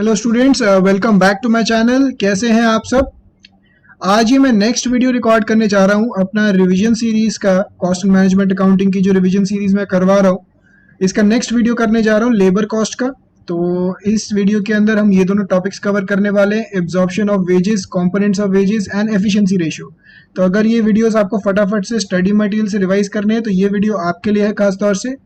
Hello students, welcome back to my channel. कैसे हैं आप सब। आज ही मैं नेक्स्ट वीडियो रिकॉर्ड करने जा रहा हूं अपना रिवीजन सीरीज का। कॉस्ट एंड मैनेजमेंट अकाउंटिंग की जो रिवीजन सीरीज मैं करवा रहा हूं, इसका नेक्स्ट वीडियो करने जा रहा हूं लेबर कॉस्ट का। तो इस वीडियो के अंदर हम ये दोनों टॉपिक्स कवर करने वाले हैं, absorption of wages, components of wages and efficiency ratio. तो अगर ये वीडियोस आपको फटाफट से स्टडी मटेरियल से रिवाइज करने हैं तो ये वीडियो आपके लिए है खास तौर से।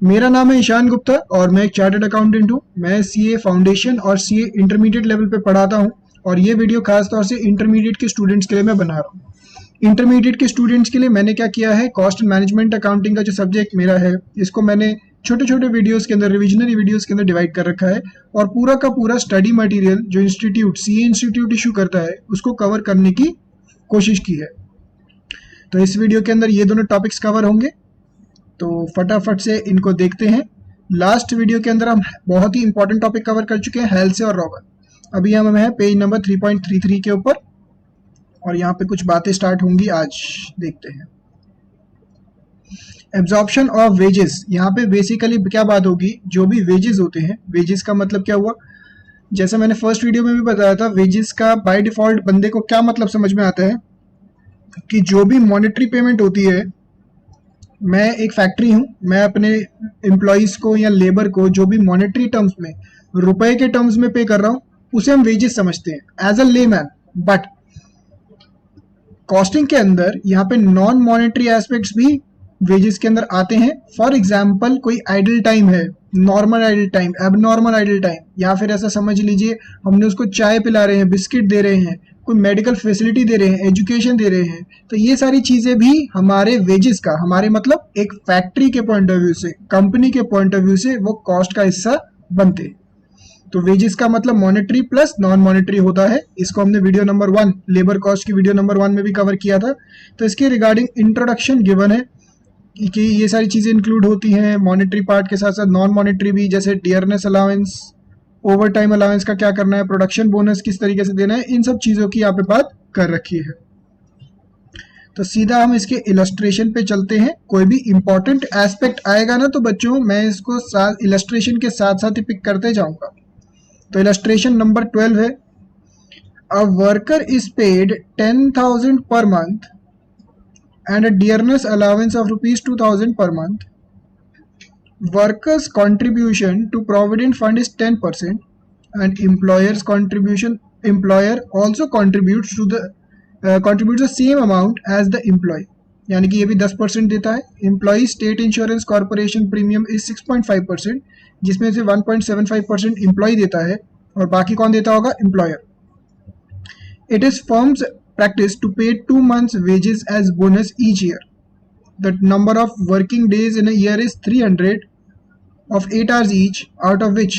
मेरा नाम है ईशान गुप्ता और मैं एक चार्टर्ड अकाउंटेंट हूँ। मैं सीए फाउंडेशन और सीए इंटरमीडिएट लेवल पे पढ़ाता हूँ और ये वीडियो खास तौर से इंटरमीडिएट के स्टूडेंट्स के लिए मैं बना रहा हूँ। इंटरमीडिएट के स्टूडेंट्स के लिए मैंने क्या किया है, कॉस्ट एंड मैनेजमेंट अकाउंटिंग का जो सब्जेक्ट मेरा है, इसको मैंने छोटे छोटे वीडियोस के अंदर, रिविजनरी वीडियोस के अंदर डिवाइड कर रखा है और पूरा का पूरा स्टडी मटेरियल जो इंस्टीट्यूट सीए इंस्टीट्यूट इशू करता है उसको कवर करने की कोशिश की है। तो इस वीडियो के अंदर ये दोनों टॉपिक्स कवर होंगे, तो फटाफट से इनको देखते हैं। लास्ट वीडियो के अंदर हम बहुत ही इंपॉर्टेंट टॉपिक कवर कर चुके हैं, हेल्से और रॉबर। अभी हम हैं पेज नंबर 3.33 के ऊपर और यहाँ पे कुछ बातें स्टार्ट होंगी आज, देखते हैं। एब्जॉर्प्शन ऑफ वेजेस, यहाँ पे बेसिकली क्या बात होगी, जो भी वेजेस होते हैं, वेजेस का मतलब क्या हुआ, जैसे मैंने फर्स्ट वीडियो में भी बताया था, वेजेस का बाय डिफॉल्ट बंदे को क्या मतलब समझ में आता है कि जो भी मॉनेटरी पेमेंट होती है, मैं एक फैक्ट्री हूं, मैं अपने एम्प्लॉइज को या लेबर को जो भी मॉनेटरी टर्म्स में, रुपए के टर्म्स में पे कर रहा हूं, उसे हम वेजेस समझते हैं as a layman. But costing के अंदर यहाँ पे नॉन मॉनेटरी एस्पेक्ट्स भी वेजेस के अंदर आते हैं। फॉर एग्जाम्पल, कोई आइडल टाइम है, normal idle time, abnormal idle time, या फिर ऐसा समझ लीजिए हमने उसको चाय पिला रहे हैं, बिस्किट दे रहे हैं, कोई मेडिकल फैसिलिटी दे रहे हैं, एजुकेशन दे रहे हैं, तो ये सारी चीजें भी हमारे वेजेस का, हमारे मतलब एक फैक्ट्री के पॉइंट ऑफ व्यू से, कंपनी के पॉइंट ऑफ व्यू से वो कॉस्ट का हिस्सा बनते हैं। तो वेजेस का मतलब मॉनेटरी प्लस नॉन मॉनेटरी होता है। इसको हमने वीडियो नंबर 1, लेबर कॉस्ट की वीडियो नंबर 1 में भी कवर किया था। तो इसके रिगार्डिंग इंट्रोडक्शन गिवन है कि ये सारी चीजें इंक्लूड होती हैं मॉनेटरी पार्ट के साथ साथ नॉन मॉनेटरी भी, जैसे dearness allowance, over time allowance का क्या करना है, प्रोडक्शन बोनस किस तरीके से देना है, इन सब चीजों की यहाँ पे बात कर रखी है। तो सीधा हम इसके इलस्ट्रेशन पे चलते हैं। कोई भी इंपॉर्टेंट एस्पेक्ट आएगा ना तो बच्चों मैं इसको इलस्ट्रेशन के साथ साथ ही पिक करते जाऊंगा। तो इलस्ट्रेशन नंबर 12 है, a worker is paid 10,000 per month and a dearness allowance of ₹2,000 per month. Workers' contribution to provident fund is 10% and employer also contributes the same amount as the employee, यानी कि ये भी 10% देता है। Employee state insurance corporation premium is 6.5%, जिसमें से 1.75% employ देता है और बाकी कौन देता होगा, employer. It is firms practice to pay 2 months wages as bonus each year. The number of working days in a year is 300 of 8 hours each, out of which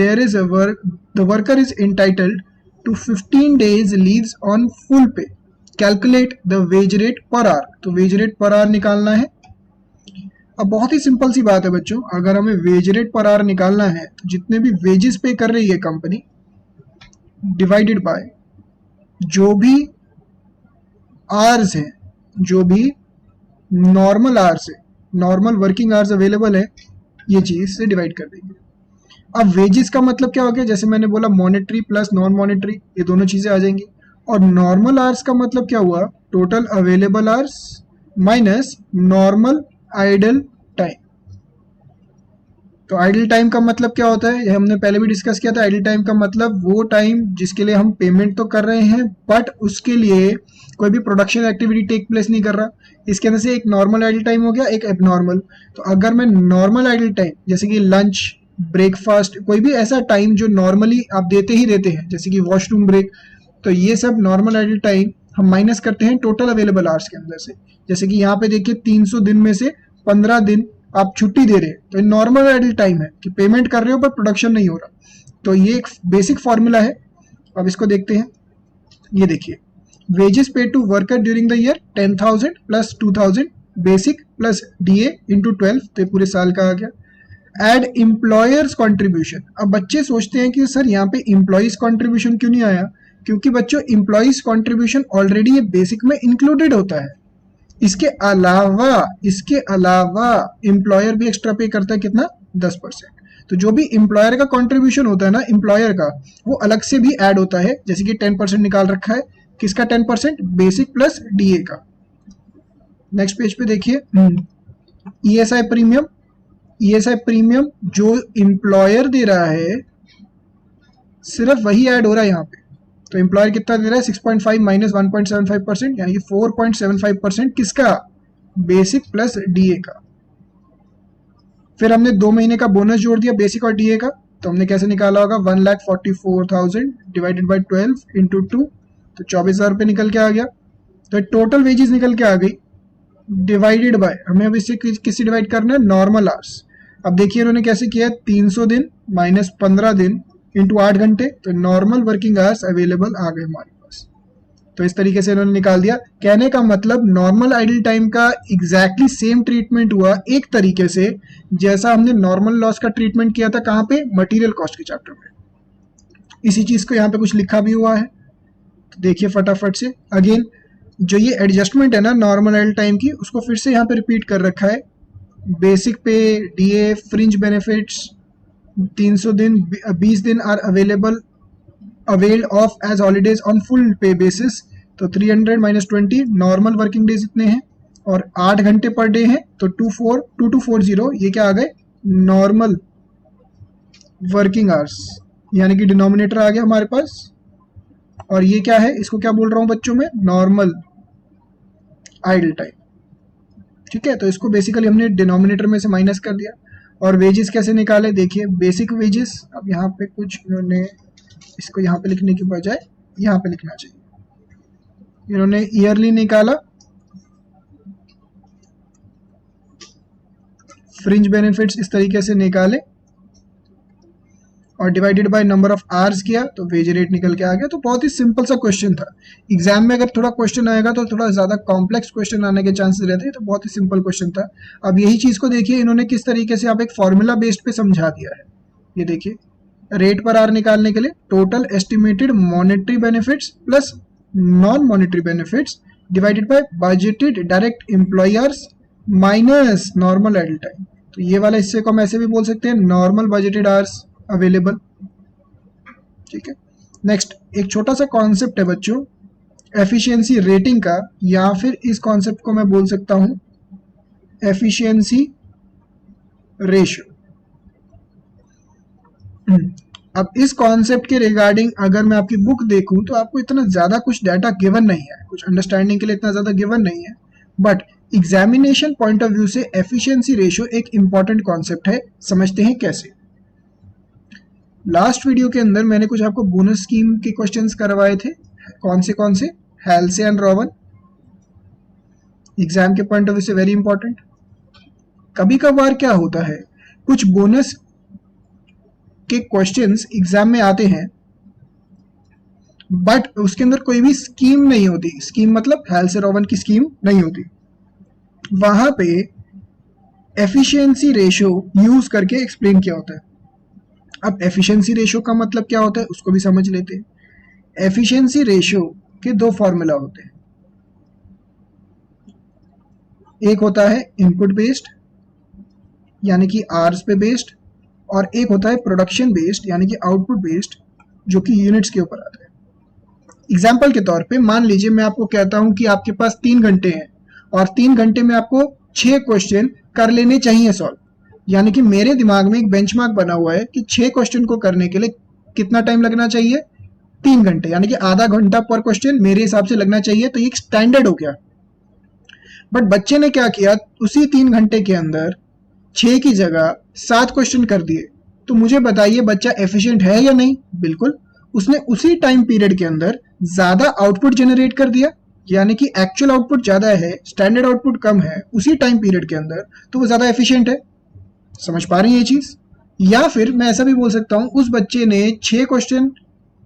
the worker is entitled to 15 days leaves on full pay. Calculate the wage rate per hour. तो wage rate per hour निकालना है। अब बहुत ही simple सी बात है बच्चों, अगर हमें wage rate per hour निकालना है तो जितने भी wages पे कर रही है कंपनी, डिवाइडेड बाय जो भी आवर्स हैं, जो भी नॉर्मल आवर्स है, नॉर्मल वर्किंग आवर्स अवेलेबल है, ये चीज से डिवाइड कर देंगे। अब वेजेस का मतलब क्या हो गया, जैसे मैंने बोला मॉनेटरी प्लस नॉन मॉनेटरी, ये दोनों चीजें आ जाएंगी। और नॉर्मल आवर्स का मतलब क्या हुआ, total available hours minus normal idle time. तो आइडल टाइम का मतलब क्या होता है, ये हमने पहले भी डिस्कस किया था। आइडल टाइम का मतलब वो टाइम जिसके लिए हम पेमेंट तो कर रहे हैं बट उसके लिए कोई भी प्रोडक्शन एक्टिविटी टेक प्लेस नहीं कर रहा। इसके अंदर से एक नॉर्मल आइडल टाइम हो गया, एक एबनॉर्मल। तो अगर मैं नॉर्मल आइडल टाइम जैसे कि लंच, ब्रेकफास्ट, कोई भी ऐसा टाइम जो नॉर्मली आप देते ही देते हैं, जैसे कि वॉशरूम ब्रेक, तो ये सब नॉर्मल आइडल टाइम हम माइनस करते हैं टोटल अवेलेबल आवर्स के अंदर से। जैसे कि यहाँ पे देखिए 300 दिन में से 15 दिन आप छुट्टी दे रहे हैं, तो नॉर्मल आइडल टाइम है कि पेमेंट कर रहे हो पर प्रोडक्शन नहीं हो रहा। तो ये एक बेसिक फॉर्मूला है। अब इसको देखते हैं। ये देखिए, wages paid to worker during the year 10,000 plus 2,000 basic plus DA into 12, तो पूरे साल का आ गया। Add employers contribution। अब बच्चे सोचते हैं कि सर यहाँ पे employees contribution क्यों नहीं आया, क्योंकि बच्चों employees contribution ऑलरेडी ये बेसिक में इंक्लूडेड होता है। इसके अलावा एम्प्लॉयर भी एक्स्ट्रा पे करता है, कितना, 10%। तो जो भी एम्प्लॉयर का कंट्रीब्यूशन होता है ना एम्प्लॉयर का, वो अलग से भी ऐड होता है। जैसे कि 10% निकाल रखा है, किसका 10%? बेसिक प्लस डीए का। नेक्स्ट पेज पे देखिए, ईएसआई प्रीमियम। ईएसआई प्रीमियम जो एम्प्लॉयर दे रहा है सिर्फ वही ऐड हो रहा है यहाँ पे। तो एम्प्लॉयर कितना दे रहा है? 6.5 माइनस 1.75%, यानी कि 4.75% किसका? बेसिक प्लस डीए का। फिर हमने 2 महीने का बोनस जोड़ दिया बेसिक और डीए का। तो हमने कैसे निकाला होगा? 1,44,000 डिवाइडेड बाई 12 इंटू 2, तो 24,000 रुपये निकल के आ गया। तो टोटल वेजेस निकल के आ गई, डिवाइडेड बाय, हमें अब इसे किससे डिवाइड करना है? Normal hours. अब देखिए इन्होंने कैसे किया है, 300 दिन माइनस 15 दिन इंटू 8 घंटे, तो नॉर्मल वर्किंग आवर्स अवेलेबल आ गए हमारे पास। तो इस तरीके से इन्होंने निकाल दिया। कहने का मतलब नॉर्मल आइडल टाइम का एग्जैक्टली सेम ट्रीटमेंट हुआ एक तरीके से जैसा हमने नॉर्मल लॉस का ट्रीटमेंट किया था। कहाँ पे? मटेरियल कॉस्ट के चैप्टर में। इसी चीज को यहाँ पे कुछ लिखा भी हुआ है, तो देखिए फटाफट से। अगेन जो ये एडजस्टमेंट है ना नॉर्मल आइडल टाइम की, उसको फिर से यहाँ पे रिपीट कर रखा है। बेसिक पे, डीए, फ्रिंज बेनिफिट्स, 300 दिन, 20 दिन are availed of as holidays on full pay basis, तो 300 माइनस 20, नॉर्मल वर्किंग डेज इतने हैं और 8 घंटे पर डे हैं, तो 2240, ये क्या आ गए? नॉर्मल वर्किंग आवर्स, यानी कि डिनोमिनेटर आ गया हमारे पास। और ये क्या है? इसको क्या बोल रहा हूं बच्चों में? Normal idle time. ठीक है, तो इसको बेसिकली हमने डिनोमिनेटर में से माइनस कर दिया। और वेजेस कैसे निकाले? देखिए बेसिक वेजेस, अब यहाँ पे कुछ इन्होंने इसको यहाँ पे लिखने की बजाय यहाँ पे लिखना चाहिए। इन्होंने ईयरली निकाला, फ्रिंज बेनिफिट्स इस तरीके से निकाले और divided by number of hours किया, तो वेज रेट निकल के आ गया। तो बहुत ही सिंपल सा क्वेश्चन था। एग्जाम में अगर थोड़ा क्वेश्चन आएगा तो थोड़ा ज्यादा कॉम्प्लेक्स क्वेश्चन आने के चांसेस रहते हैं, तो बहुत ही सिंपल क्वेश्चन था। अब यही चीज को देखिए इन्होंने किस तरीके से आप एक फॉर्मूला बेस्ड पे समझा दिया है। ये देखिए, रेट पर आर निकालने के लिए total estimated monetary benefits plus non monetary benefits divided by budgeted direct employers minus normal idle time. तो ये वाला हिस्से को हम ऐसे भी बोल सकते हैं, नॉर्मल बजटेड आवर्स अवेलेबल। ठीक है, नेक्स्ट एक छोटा सा कॉन्सेप्ट है बच्चों एफिशिएंसी रेटिंग का, या फिर इस कॉन्सेप्ट को मैं बोल सकता हूं एफिशिएंसी रेशियो। अब इस कॉन्सेप्ट के रिगार्डिंग अगर मैं आपकी बुक देखूं तो आपको इतना ज्यादा कुछ डाटा गिवन नहीं है, कुछ अंडरस्टैंडिंग के लिए इतना ज्यादा गिवन नहीं है, but examination point of view से एफिशिएंसी रेशियो एक इंपॉर्टेंट कॉन्सेप्ट है। समझते हैं कैसे। लास्ट वीडियो के अंदर मैंने कुछ आपको बोनस स्कीम के क्वेश्चंस करवाए थे। कौन से? हेल्से एंड रोवन। एग्जाम के पॉइंट ऑफ व्यू से वेरी इंपॉर्टेंट। कभी कभार क्या होता है, कुछ बोनस के क्वेश्चंस एग्जाम में आते हैं बट उसके अंदर कोई भी स्कीम नहीं होती। स्कीम मतलब हेल्से रोवन की स्कीम नहीं होती। वहां पे एफिशिएंसी रेशियो यूज करके एक्सप्लेन किया होता है। अब एफिशिएंसी रेशियो का मतलब क्या होता है उसको भी समझ लेते हैं। एफिशिएंसी रेशियो के दो फॉर्मूला होते हैं, एक होता है इनपुट बेस्ड यानी कि आवर्स पे बेस्ड, और एक होता है प्रोडक्शन बेस्ड यानी कि आउटपुट बेस्ड जो कि यूनिट्स के ऊपर आता है। एग्जाम्पल के तौर पे मान लीजिए मैं आपको कहता हूं कि आपके पास 3 घंटे हैं और 3 घंटे में आपको 6 क्वेश्चन कर लेने चाहिए सॉल्व, यानी कि मेरे दिमाग में एक बेंचमार्क बना हुआ है कि 6 क्वेश्चन को करने के लिए कितना टाइम लगना चाहिए? 3 घंटे, यानी कि आधा घंटा पर क्वेश्चन मेरे हिसाब से लगना चाहिए। तो ये एक स्टैंडर्ड हो गया। बट बच्चे ने क्या किया, उसी 3 घंटे के अंदर 6 की जगह 7 क्वेश्चन कर दिए। तो मुझे बताइए बच्चा एफिशिएंट है या नहीं? बिल्कुल, उसने उसी टाइम पीरियड के अंदर ज्यादा आउटपुट जनरेट कर दिया, यानी कि एक्चुअल आउटपुट ज्यादा है, स्टैंडर्ड आउटपुट कम है उसी टाइम पीरियड के अंदर, तो वो ज्यादा एफिशिएंट है। समझ पा रही है ये चीज? या फिर मैं ऐसा भी बोल सकता हूं, उस बच्चे ने 6 क्वेश्चन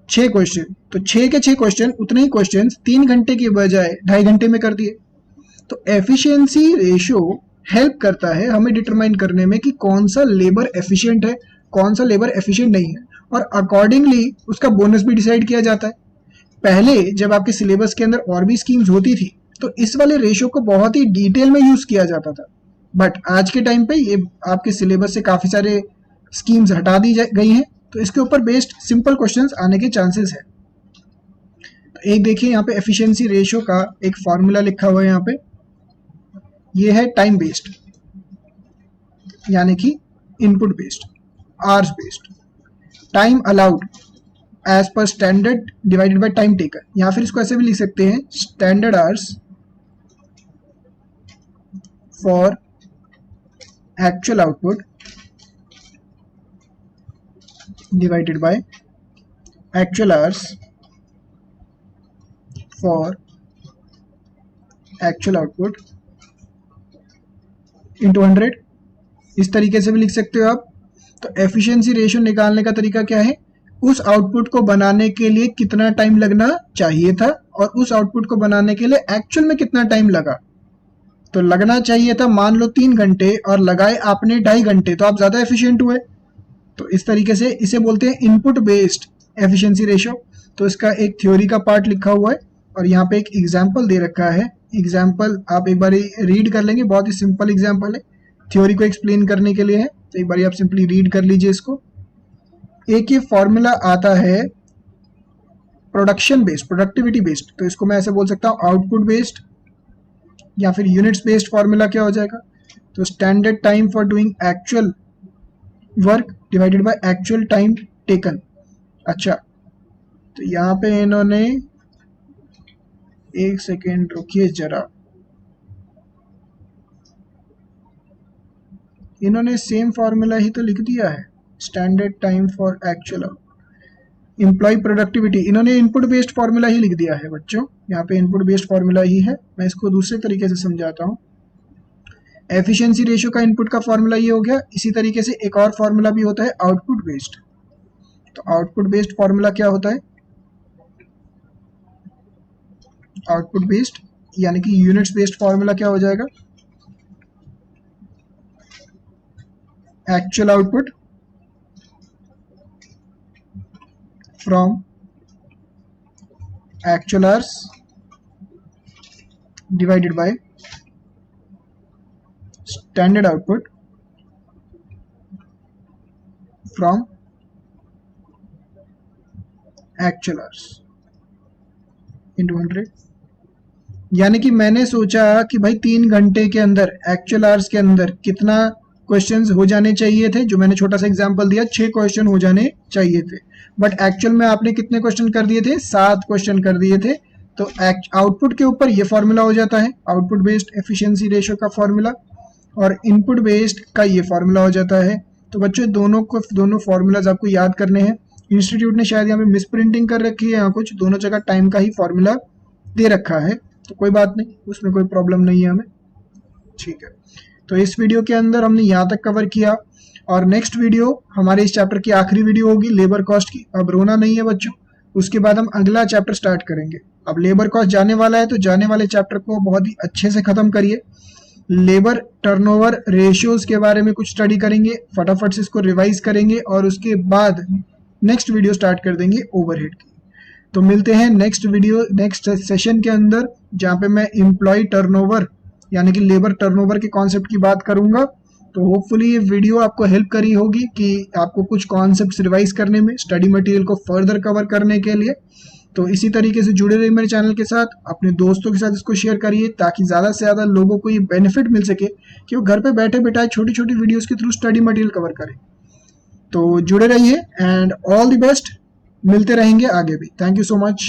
तो 6 के 6 क्वेश्चन, उतने ही क्वेश्चन 3 घंटे के बजाय 2.5 घंटे में कर दिए। तो एफिशिएंसी रेशियो हेल्प करता है हमें डिटरमाइन करने में कि कौन सा लेबर एफिशिएंट है, कौन सा लेबर एफिशिएंट नहीं है, और अकॉर्डिंगली उसका बोनस भी डिसाइड किया जाता है। पहले जब आपके सिलेबस के अंदर और भी स्कीम्स होती थी तो इस वाले रेशियो को बहुत ही डिटेल में यूज किया जाता था, बट आज के टाइम पे ये आपके सिलेबस से काफी सारे स्कीम्स हटा दी गई हैं, तो इसके ऊपर बेस्ड सिंपल क्वेश्चंस आने के चांसेस है। तो एक देखिए यहाँ पे एफिशिएंसी रेशियो का एक फॉर्मूला लिखा हुआ है यहाँ पे, ये है टाइम बेस्ड यानी कि input based, hours based. Time allowed as per standard divided by time taken, या फिर इसको ऐसे भी लिख सकते हैं standard hours for actual output divided by actual hours for actual output into 100, इस तरीके से भी लिख सकते हो आप। तो एफिशिएंसी रेशियो निकालने का तरीका क्या है, उस आउटपुट को बनाने के लिए कितना टाइम लगना चाहिए था और उस आउटपुट को बनाने के लिए एक्चुअल में कितना टाइम लगा। तो लगना चाहिए था मान लो 3 घंटे और लगाए आपने 2.5 घंटे, तो आप ज़्यादा एफिशिएंट हुए। तो इस तरीके से इसे बोलते हैं इनपुट बेस्ड एफिशिएंसी रेशियो। तो इसका एक थ्योरी का पार्ट लिखा हुआ है और यहाँ पे एक एग्जाम्पल दे रखा है। एग्जाम्पल आप एक बार रीड कर लेंगे, बहुत ही सिंपल एग्जाम्पल है, थ्योरी को एक्सप्लेन करने के लिए है। तो एक बार आप सिंपली रीड कर लीजिए इसको। एक ये फॉर्मूला आता है प्रोडक्शन बेस्ड, प्रोडक्टिविटी बेस्ड, तो इसको मैं ऐसे बोल सकता हूँ आउटपुट बेस्ड या फिर यूनिट्स बेस्ड फॉर्मूला क्या हो जाएगा, तो standard time for doing actual work divided by actual time taken. अच्छा, तो यहाँ पे इन्होंने, एक सेकेंड रुकिए जरा, इन्होंने सेम फॉर्मूला ही तो लिख दिया है, standard time for actual employ productivity, इन्होंने इनपुट बेस्ड फॉर्मूला ही लिख दिया है बच्चों, यहाँ पे इनपुट बेस्ड फॉर्मूला ही है। मैं इसको दूसरे तरीके से समझाता हूँ। एफिशिएंसी रेशियो का इनपुट का फॉर्मूला ये हो गया। इसी तरीके से एक और फॉर्मूला भी होता है आउटपुट बेस्ड। तो आउटपुट बेस्ड फॉर्मूला क्या होता है, आउटपुट बेस्ड यानी कि यूनिट्स बेस्ड फॉर्मूला क्या हो जाएगा, actual output from actual hours divided by standard output from actual hours into 100। यानी कि मैंने सोचा कि भाई 3 घंटे के अंदर एक्चुअल आवर्स के अंदर कितना क्वेश्चंस हो जाने चाहिए थे, जो मैंने छोटा सा एग्जांपल दिया 6 क्वेश्चन हो जाने चाहिए थे, बट एक्चुअल में आपने कितने क्वेश्चन कर दिए थे, 7 क्वेश्चन कर दिए थे। तो आउटपुट के ऊपर ये फॉर्मूला हो जाता है आउटपुट बेस्ड एफिशिएंसी रेशियो का फॉर्मूला, और इनपुट बेस्ड का ये फॉर्मूला हो जाता है। तो बच्चों दोनों फॉर्मूलाज आपको याद करने हैं। इंस्टीट्यूट ने शायद यहाँ पे मिस प्रिंटिंग कर रखी है, यहाँ कुछ दोनों जगह टाइम का ही फॉर्मूला दे रखा है, तो कोई बात नहीं, उसमें कोई प्रॉब्लम नहीं है हमें, ठीक है। तो इस वीडियो के अंदर हमने यहाँ तक कवर किया, और नेक्स्ट वीडियो हमारे इस चैप्टर की आखिरी वीडियो होगी लेबर कॉस्ट की। अब रोना नहीं है बच्चों, उसके बाद हम अगला चैप्टर स्टार्ट करेंगे। अब लेबर कॉस्ट जाने वाला है, तो जाने वाले चैप्टर को बहुत ही अच्छे से खत्म करिए। लेबर टर्नओवर रेशियोज के बारे में कुछ स्टडी करेंगे, फटाफट से इसको रिवाइज करेंगे और उसके बाद नेक्स्ट वीडियो स्टार्ट कर देंगे ओवरहेड की। तो मिलते हैं नेक्स्ट वीडियो, नेक्स्ट सेशन के अंदर, जहाँ पे मैं एम्प्लॉय टर्नओवर यानी कि लेबर टर्नओवर के कॉन्सेप्ट की बात करूंगा। तो होपफुली ये वीडियो आपको हेल्प करी होगी कि आपको कुछ कॉन्सेप्ट्स रिवाइज करने में, स्टडी मटेरियल को फर्दर कवर करने के लिए। तो इसी तरीके से जुड़े रहिए मेरे चैनल के साथ, अपने दोस्तों के साथ इसको शेयर करिए ताकि ज़्यादा से ज़्यादा लोगों को ये बेनिफिट मिल सके कि वो घर पे बैठे बैठाए छोटी छोटी वीडियोस के थ्रू स्टडी मटेरियल कवर करें। तो जुड़े रहिए एंड ऑल द बेस्ट, मिलते रहेंगे आगे भी। Thank you so much.